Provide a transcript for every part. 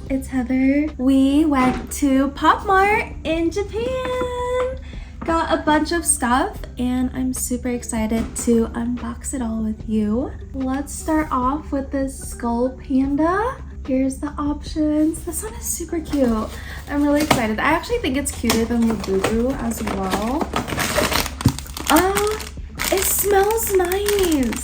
it's Heather. We went to Popmart in Japan. Got a bunch of stuff and I'm super excited to unbox it all with you. Let's start off with this skull panda. Here's the options. This one is super cute. I'm really excited. I actually think it's cuter than the Boo as well. It smells nice.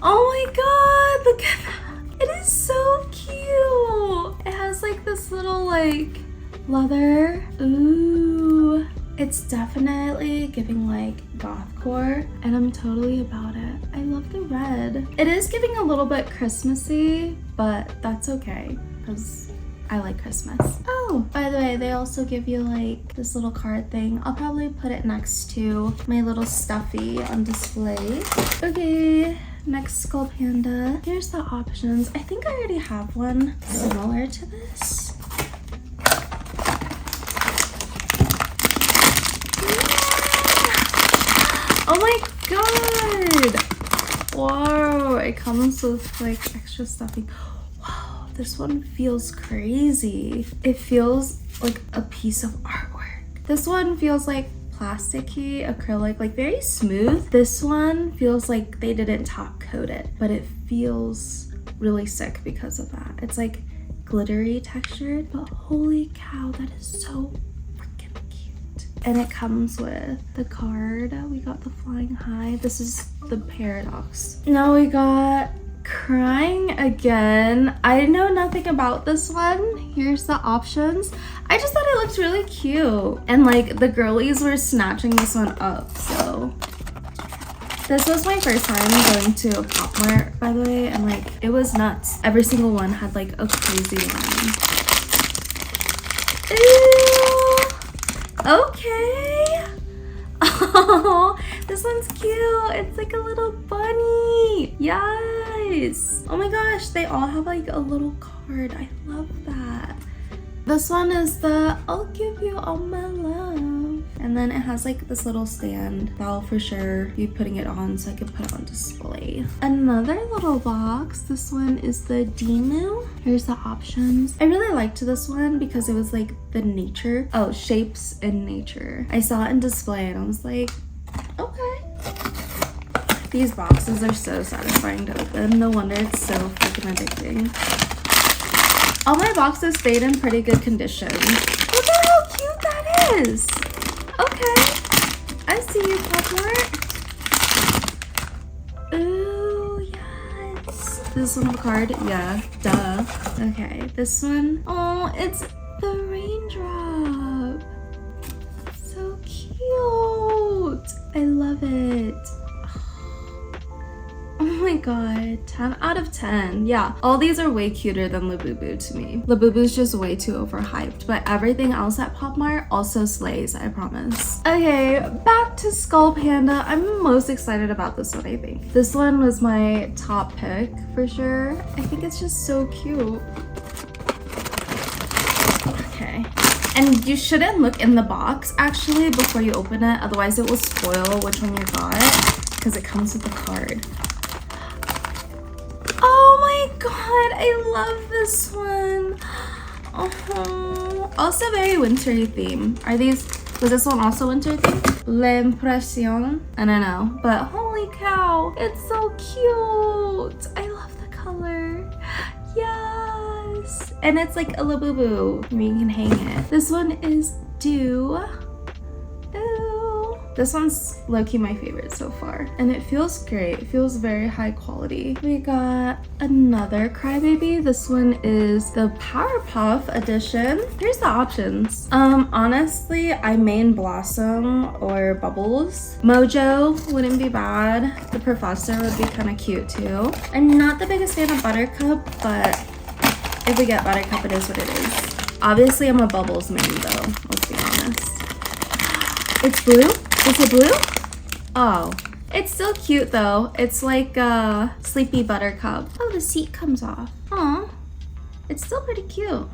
Oh my god, look at that. It is so cute. It has like this little like leather. Ooh. It's definitely giving like gothcore and I'm totally about it. I love the red. It is giving a little bit Christmassy, but that's okay because I like Christmas. Oh, by the way, they also give you like this little card thing. I'll probably put it next to my little stuffy on display. Okay, next skull panda. Here's the options. I think I already have one similar to this. Oh my god! Whoa, it comes with like extra stuffing. Wow, this one feels crazy. It feels like a piece of artwork. This one feels like plasticky, acrylic, like very smooth. This one feels like they didn't top coat it, but it feels really sick because of that. It's like glittery textured, but holy cow, that is so and it comes with the card. We got the flying high. This is the paradox. Now we got crying again. I know nothing about this one. Here's the options. I just thought it looked really cute. And like the girlies were snatching this one up. So this was my first time going to a Popmart, by the way. And like it was nuts. Every single one had like a crazy line. Ew. Okay. Oh, this one's cute. It's like a little bunny. Yes. Oh my gosh, they all have like a little card. I love that. This one is the I'll give you all my love. And then it has like this little stand. That'll for sure be putting it on so I can put it on display. Another little box. This one is the Dimoo. Here's the options. I really liked this one because it was like the nature. Oh, shapes in nature. I saw it in display and I was like, okay. These boxes are so satisfying to open. No wonder it's so freaking addicting. All my boxes stayed in pretty good condition. Look at how cute that is. Okay, I see you, Popmart. Ooh, yes. This one of a card? Yeah, duh. Okay, this one. Oh, it's the raindrop. So cute. I love it. Oh my god, 10 out of 10. Yeah, all these are way cuter than Labubu to me. Labubu's just way too overhyped, but everything else at Popmart also slays, I promise. Okay, back to Skull Panda. I'm most excited about this one, I think. This one was my top pick for sure. I think it's just so cute. Okay. And you shouldn't look in the box actually before you open it, otherwise it will spoil which one you got because it comes with a card. Oh my god, I love this one. Oh, also very wintry theme. Was this one also winter theme? L'impression? I don't know, but holy cow, it's so cute. I love the color. Yes. And it's like a Labubu where you can hang it. This one is Dew. This one's low-key my favorite so far. And it feels great. It feels very high quality. We got another Crybaby. This one is the Powerpuff edition. Here's the options. Honestly, I main Blossom or Bubbles. Mojo wouldn't be bad. The Professor would be kind of cute too. I'm not the biggest fan of Buttercup, but if we get Buttercup, it is what it is. Obviously, I'm a Bubbles main though, let's be honest. It's blue? Is it blue? Oh, it's still cute though. It's like a Sleepy Buttercup. Oh, the seat comes off. Aw, it's still pretty cute.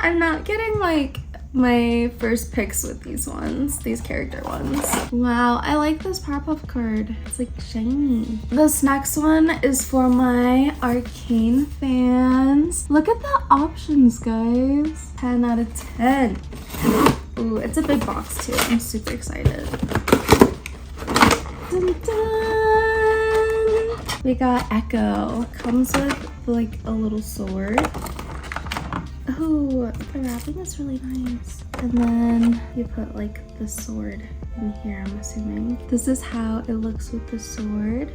I'm not getting like my first picks with these ones, these character ones. Wow, I like this Powerpuff card. It's like shiny. This next one is for my Arcane fans. Look at the options, guys. 10 out of 10. Ooh, it's a big box too. I'm super excited. Dun, dun. We got Echo. Comes with like a little sword. Oh, the wrapping is really nice. And then you put like the sword in here, I'm assuming. This is how it looks with the sword.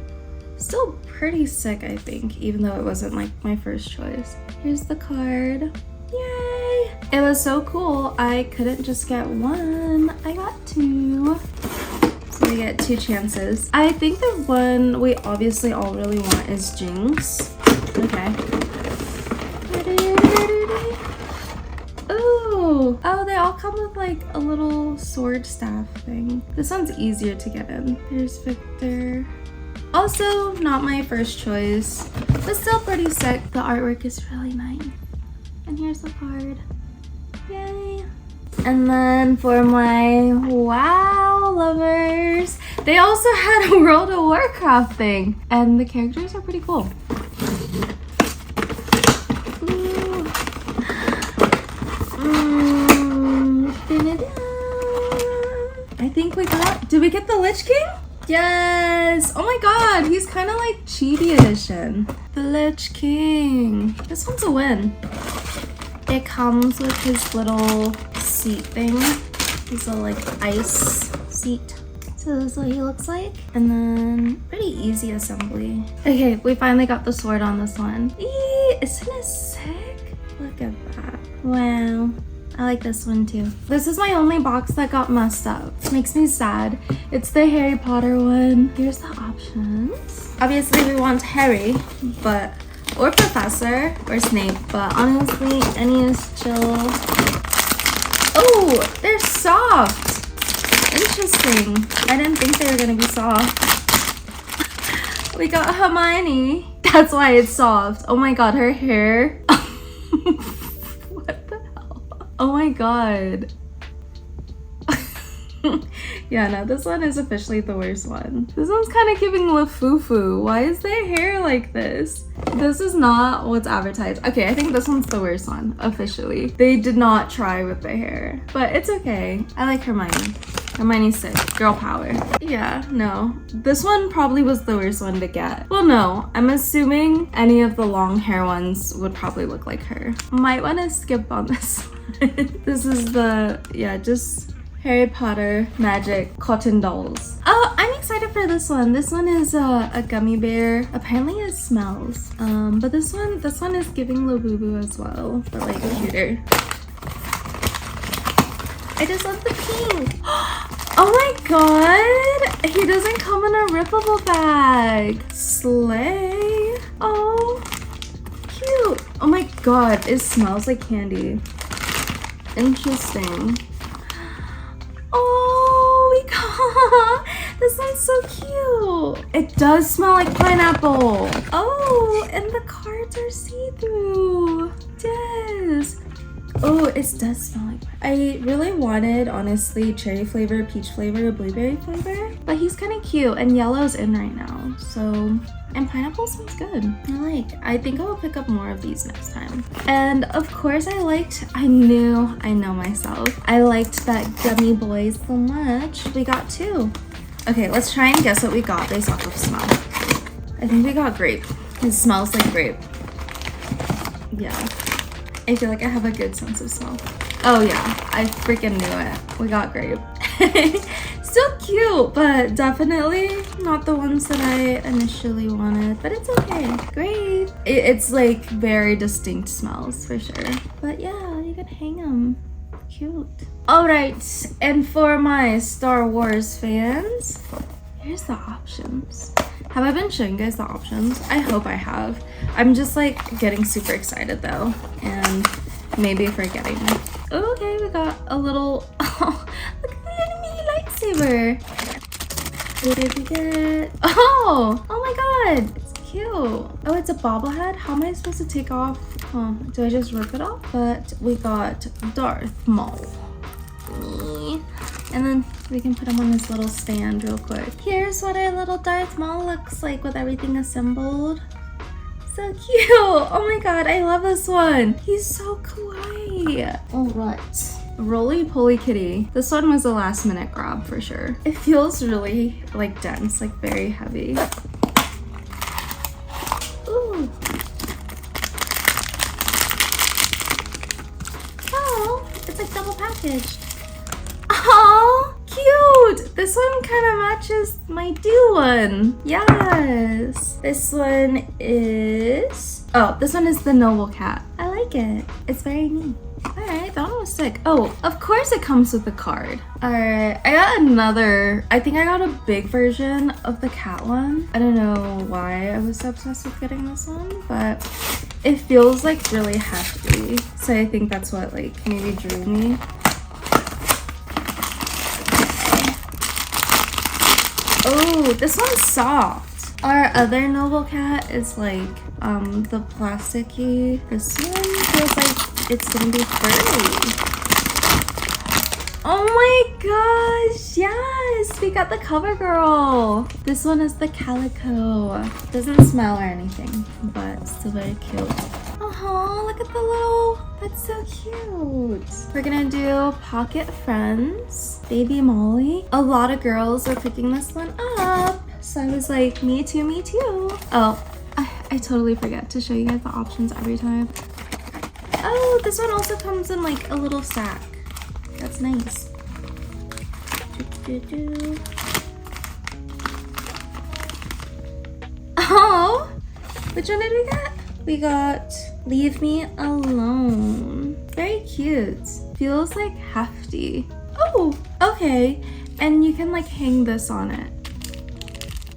Still pretty sick, I think, even though it wasn't like my first choice. Here's the card. Yay! It was so cool. I couldn't just get one. I got two. So we get 2 chances. I think the one we obviously all really want is Jinx. Okay. Ooh. Oh, they all come with like a little sword staff thing. This one's easier to get in. There's Victor. Also, not my first choice, but still pretty sick. The artwork is really nice. And here's the card. Yay. And then for my WoW lovers, they also had a World of Warcraft thing. And the characters are pretty cool. I think we got, did we get the Lich King? Yes! Oh my god, he's kind of like Chibi edition. The Lich King. This one's a win. It comes with his little seat thing. He's a like ice seat. So this is what he looks like. And then pretty easy assembly. Okay, we finally got the sword on this one. Eee, isn't it sick? Look at that. Wow. I like this one too. This is my only box that got messed up. It makes me sad. It's the Harry Potter one. Here's the options. Obviously we want Harry, but or Professor or Snape, but honestly any is chill. Oh, they're soft. Interesting. I didn't think they were gonna be soft. We got Hermione. That's why it's soft. Oh my god, her hair. Oh my god. Yeah, no, this one is officially the worst one. This one's kind of giving Lafufu. Why is their hair like this? This is not what's advertised. Okay, I think this one's the worst one, officially. They did not try with the hair, but it's okay. I like Hermione. Hermione's sick. Girl power. Yeah, no. This one probably was the worst one to get. Well, no. I'm assuming any of the long hair ones would probably look like her. Might want to skip on this one. This is the, yeah, just Harry Potter magic cotton dolls. Oh, I'm excited for this one. This one is a gummy bear. Apparently it smells. But this one is giving Labubu as well, but like cuter. I just love the pink. Oh my god! He doesn't come in a rippable bag. Slay. Oh, cute. Oh my god, it smells like candy. Interesting. Oh, we got, this one's so cute. It does smell like pineapple. Oh, and the cards are see-through. Yes. Oh, it does smell like, I really wanted, honestly, cherry flavor, peach flavor, blueberry flavor, but he's kind of cute, and yellow's in right now, so, and pineapple smells good. I think I will pick up more of these next time. And of course I know myself. I liked that Gummy boy so much. We got 2. Okay, let's try and guess what we got based off of smell. I think we got grape. It smells like grape. Yeah. I feel like I have a good sense of smell. Oh yeah, I freaking knew it. We got grape. Still cute, but definitely not the ones that I initially wanted, but it's okay. Great. It's like very distinct smells for sure. But yeah, you can hang them. Cute. All right, and for my Star Wars fans, here's the options. Have I been showing you guys the options? I hope I have. I'm just like getting super excited though, and maybe forgetting. Okay, we got a little, oh, look at the little mini lightsaber. What did we get? Oh my god, it's cute. Oh, it's a bobblehead. How am I supposed to take off? Do I just rip it off? But we got Darth Maul. And then we can put him on this little stand real quick. Here's what our little Darth Maul looks like with everything assembled. So cute. Oh my god, I love this one. He's so kawaii. All right. Roly Poly Kitty. This one was a last minute grab for sure. It feels really like dense, like very heavy. Ooh. Oh, it's like double packaged. Oh, cute. This one kind of matches my do one. Yes. This one is, oh, this one is the Noble Cat. I like it. It's very neat. Alright, that one was sick. Oh, of course it comes with a card. Alright, I got another, I think I got a big version of the cat one. I don't know why I was so obsessed with getting this one, but it feels like really hefty. So I think that's what like maybe drew me. Oh, this one's soft. Our other Noble Cat is like the plasticky. This one feels like it's gonna be furry. Oh my gosh, yes! We got the cover girl. This one is the calico. Doesn't smell or anything, but still very cute. Oh, look at the little, that's so cute. We're gonna do Pocket Friends, Baby Molly. A lot of girls are picking this one up. So I was like, me too, me too. Oh, I totally forget to show you guys the options every time. Oh, this one also comes in like a little sack. That's nice. Oh, which one did we get? We got Leave Me Alone. Very cute. Feels like hefty. Oh, okay. And you can like hang this on it.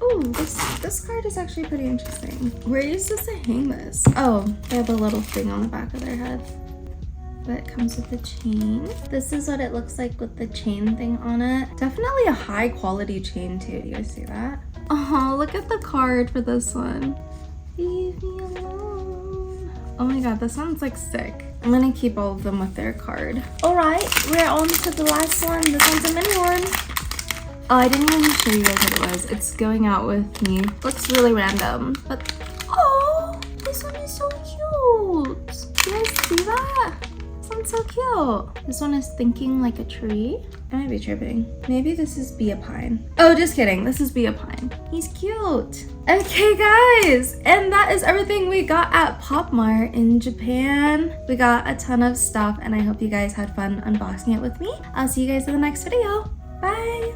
Oh, this card is actually pretty interesting. Where are you supposed to hang this? Oh, they have a little thing on the back of their head. But it comes with the chain. This is what it looks like with the chain thing on it. Definitely a high quality chain too. Do you guys see that? Oh, look at the card for this one. Leave me alone. Oh my god, this one's like sick. I'm gonna keep all of them with their card. All right, we're on to the last one. This one's a mini one. Oh, I didn't even show you guys what it was. It's going out with me. Looks really random, but oh, this one is so cute. Do you guys see that? This one's so cute. This one is thinking like a tree. I might be tripping. Maybe this is Be a Pine. Oh, just kidding. This is Be a Pine. He's cute. Okay, guys. And that is everything we got at Popmart in Japan. We got a ton of stuff, and I hope you guys had fun unboxing it with me. I'll see you guys in the next video. Bye.